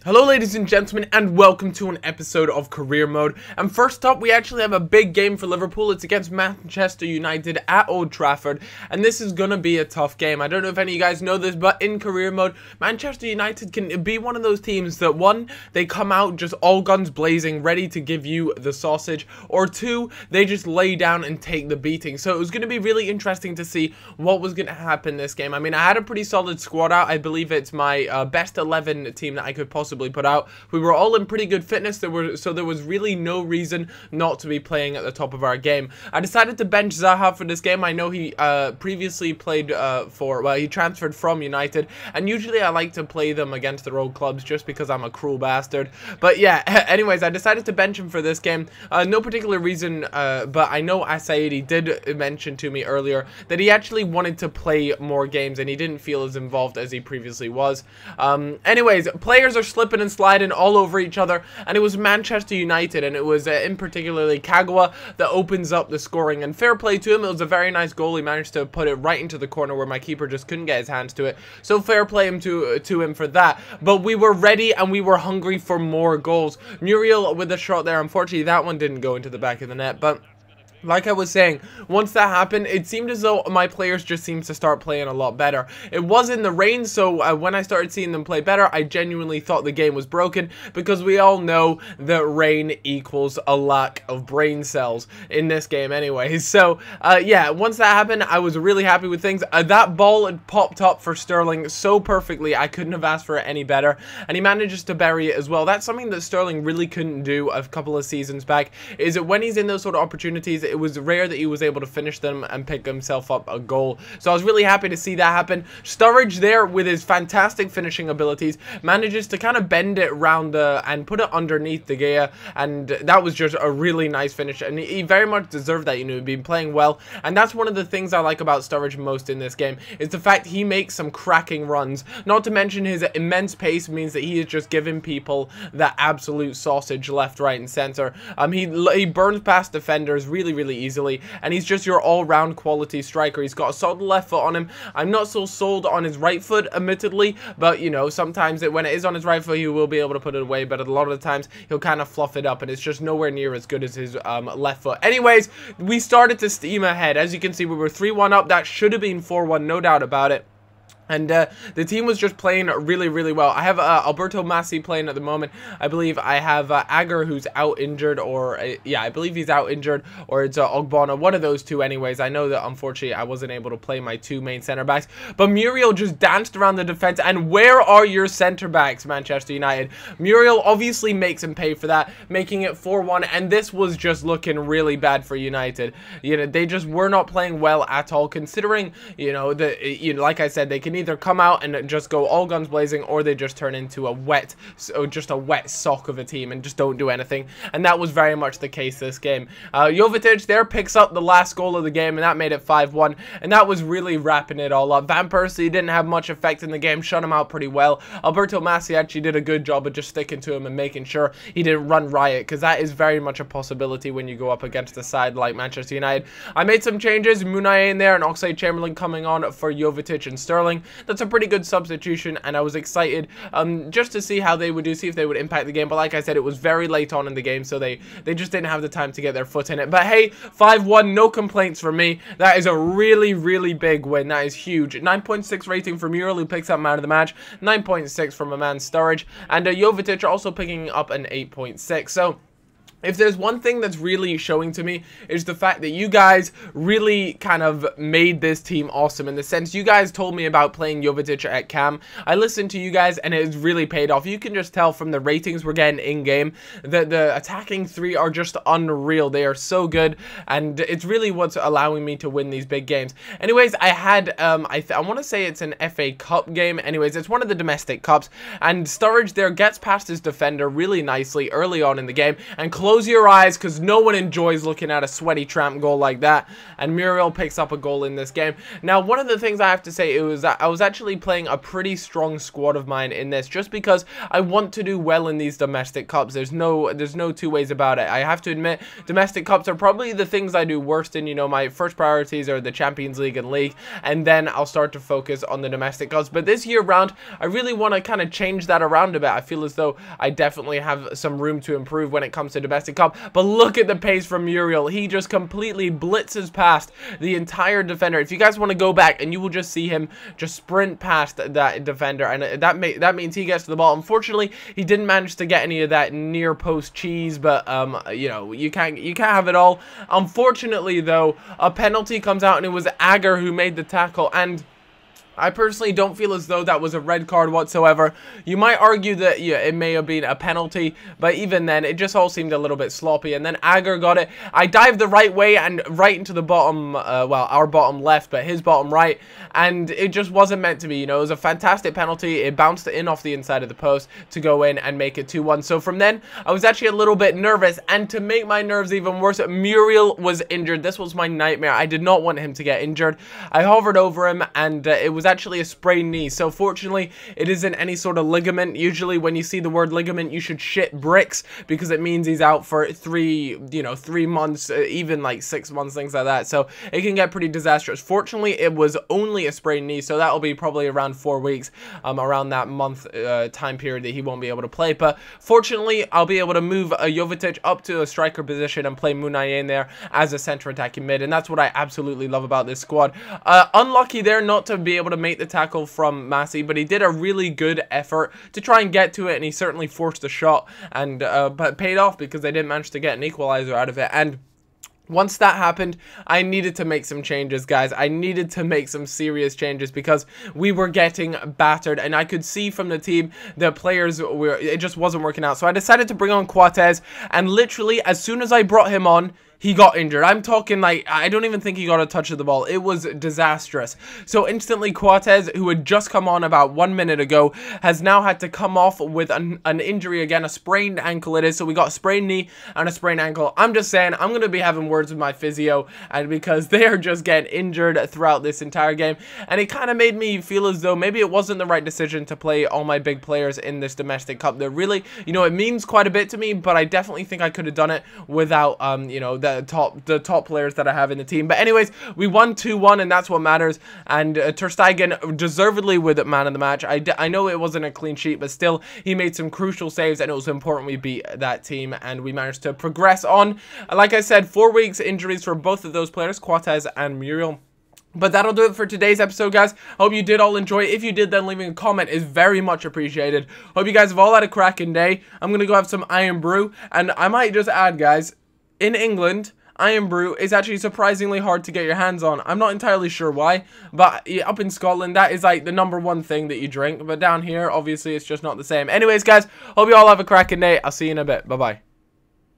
Hello ladies and gentlemen, and welcome to an episode of Career Mode. And first up, we actually have a big game for Liverpool. It's against Manchester United at Old Trafford, and this is gonna be a tough game. I don't know if any of you guys know this, but in Career Mode, Manchester United can be one of those teams that, one, they come out just all guns blazing, ready to give you the sausage, or two, they just lay down and take the beating. So it was gonna be really interesting to see what was gonna happen this game. I mean, I had a pretty solid squad out. I believe it's my best 11 team that I could possibly put out. We were all in pretty good fitness, there was really no reason not to be playing at the top of our game. I decided to bench Zaha for this game. I know he previously played he transferred from United, and usually I like to play them against their old clubs just because I'm a cruel bastard. But yeah, anyways, I decided to bench him for this game. No particular reason, but I know Asaidi did mention to me earlier that he actually wanted to play more games and he didn't feel as involved as he previously was. Anyways, players are slipping and sliding all over each other, and it was Manchester United, and it was in particularly Kagawa that opens up the scoring, and fair play to him. It was a very nice goal. He managed to put it right into the corner where my keeper just couldn't get his hands to it, so fair play to him for that. But we were ready and we were hungry for more goals. Muriel with a shot there. Unfortunately, that one didn't go into the back of the net, but like I was saying, once that happened, it seemed as though my players just seemed to start playing a lot better. It was in the rain, so when I started seeing them play better, I genuinely thought the game was broken, because we all know that rain equals a lack of brain cells in this game anyway. So, yeah, once that happened, I was really happy with things. That ball had popped up for Sterling so perfectly, I couldn't have asked for it any better, and he manages to bury it as well. That's something that Sterling really couldn't do a couple of seasons back, is that when he's in those sort of opportunities, it was rare that he was able to finish them and pick himself up a goal. So I was really happy to see that happen. Sturridge there with his fantastic finishing abilities manages to kind of bend it round and put it underneath De Gea, and that was just a really nice finish, and he very much deserved that. You know, he'd been playing well, and that's one of the things I like about Sturridge most in this game, is the fact he makes some cracking runs. Not to mention his immense pace means that he is just giving people that absolute sausage left, right, and center. He burns past defenders really easily, and he's just your all-round quality striker. He's got a solid left foot on him. I'm not so sold on his right foot, admittedly, but you know, sometimes when it is on his right foot, he will be able to put it away, but a lot of the times he'll kind of fluff it up, and it's just nowhere near as good as his left foot. Anyways, we started to steam ahead. As you can see, we were 3-1 up. That should have been 4-1, no doubt about it. And the team was just playing really well. I have Alberto Massi playing at the moment. I believe I have Agar, who's out injured, or yeah, I believe he's out injured, or it's Ogbonna, one of those two anyways. I know that unfortunately I wasn't able to play my two main center backs, but Muriel just danced around the defense. And where are your center backs, Manchester United? Muriel obviously makes him pay for that, making it 4-1, and this was just looking really bad for United. You know, they just were not playing well at all, considering, you know, like I said, they can either come out and just go all guns blazing, or they just turn into a wet sock of a team and just don't do anything, and that was very much the case this game. Jovetic there picks up the last goal of the game, and that made it 5-1, and that was really wrapping it all up. Van Persie didn't have much effect in the game, shut him out pretty well. Alberto Massi actually did a good job of just sticking to him and making sure he didn't run riot, because that is very much a possibility when you go up against a side like Manchester United. I made some changes, Munaye in there and Oxlade-Chamberlain coming on for Jovetic and Sterling. That's a pretty good substitution, and I was excited just to see how they would do, see if they would impact the game. But like I said, it was very late on in the game, so they just didn't have the time to get their foot in it. But hey, 5-1, no complaints for me. That is a really big win. That is huge. 9.6 rating for Muriel, who picks up man of the match. 9.6 from a man Sturridge, and Jovetic also picking up an 8.6. So if there's one thing that's really showing to me, is the fact that you guys really kind of made this team awesome, in the sense you guys told me about playing Jovetic at Cam. I listened to you guys, and it has really paid off. You can just tell from the ratings we're getting in-game that the attacking three are just unreal. They are so good, and it's really what's allowing me to win these big games. Anyways, I had, I want to say it's an FA Cup game. Anyways, it's one of the domestic cups, and Sturridge there gets past his defender really nicely early on in the game, and closes close your eyes, because no one enjoys looking at a sweaty tramp goal like that. And Muriel picks up a goal in this game. Now, one of the things I have to say is that I was actually playing a pretty strong squad of mine in this, just because I want to do well in these domestic cups. There's no two ways about it. I have to admit, domestic cups are probably the things I do worst in. You know, my first priorities are the Champions League and League, and then I'll start to focus on the domestic cups. But this year round, I really want to kind of change that around a bit. I feel as though I definitely have some room to improve when it comes to domestic cup. But look at the pace from Muriel. He just completely blitzes past the entire defender. If you guys want to go back, and you will just see him just sprint past that defender, and that means he gets to the ball. Unfortunately, he didn't manage to get any of that near post cheese, but you know, you can't have it all. Unfortunately, though, a penalty comes out, and it was Agger who made the tackle, and I personally don't feel as though that was a red card whatsoever. You might argue that, yeah, it may have been a penalty, but even then, it just all seemed a little bit sloppy. And then Agger got it. I dived the right way and right into the bottom, well, our bottom left, but his bottom right, and it just wasn't meant to be. You know, it was a fantastic penalty. It bounced in off the inside of the post to go in and make it 2-1. So from then, I was actually a little bit nervous, and to make my nerves even worse, Muriel was injured. This was my nightmare. I did not want him to get injured. I hovered over him, and it was actually a sprained knee. So fortunately, it isn't any sort of ligament. Usually when you see the word ligament, you should shit bricks, because it means he's out for 3 months, even like 6 months, things like that. So it can get pretty disastrous. Fortunately, it was only a sprained knee, so that'll be probably around 4 weeks, around that month time period that he won't be able to play. But fortunately, I'll be able to move Jovetic up to a striker position and play Munaye in there as a center attacking mid, and that's what I absolutely love about this squad. Unlucky there not to be able to make the tackle from Massey, but he did a really good effort to try and get to it, and he certainly forced the shot, and but paid off because they didn't manage to get an equalizer out of it. And once that happened, I needed to make some changes, guys. I needed to make some serious changes because we were getting battered, and I could see from the team the players were, it just wasn't working out. So I decided to bring on Coates, and literally as soon as I brought him on, he got injured. I'm talking like, I don't even think he got a touch of the ball. It was disastrous. So instantly, Coates, who had just come on about 1 minute ago, has now had to come off with an injury again, a sprained ankle it is. So we got a sprained knee and a sprained ankle. I'm just saying, I'm going to be having words with my physio, and because they are just getting injured throughout this entire game. And it kind of made me feel as though maybe it wasn't the right decision to play all my big players in this domestic cup. They're really, you know, it means quite a bit to me, but I definitely think I could have done it without, you know, the top players that I have in the team. But anyways, we won 2-1, and that's what matters. And Ter Stegen deservedly with man of the match. I know it wasn't a clean sheet, but still he made some crucial saves, and it was important we beat that team, and we managed to progress on. Like I said, 4 weeks injuries for both of those players, Coates and Muriel. But that'll do it for today's episode, guys. Hope you did all enjoy. If you did, then leaving a comment is very much appreciated. Hope you guys have all had a cracking day. I'm going to go have some Iron Brew, and I might just add, guys, in England, Iron Brew is actually surprisingly hard to get your hands on. I'm not entirely sure why, but up in Scotland, that is like the #1 thing that you drink. But down here, obviously, it's just not the same. Anyways, guys, hope you all have a cracking day. I'll see you in a bit. Bye-bye.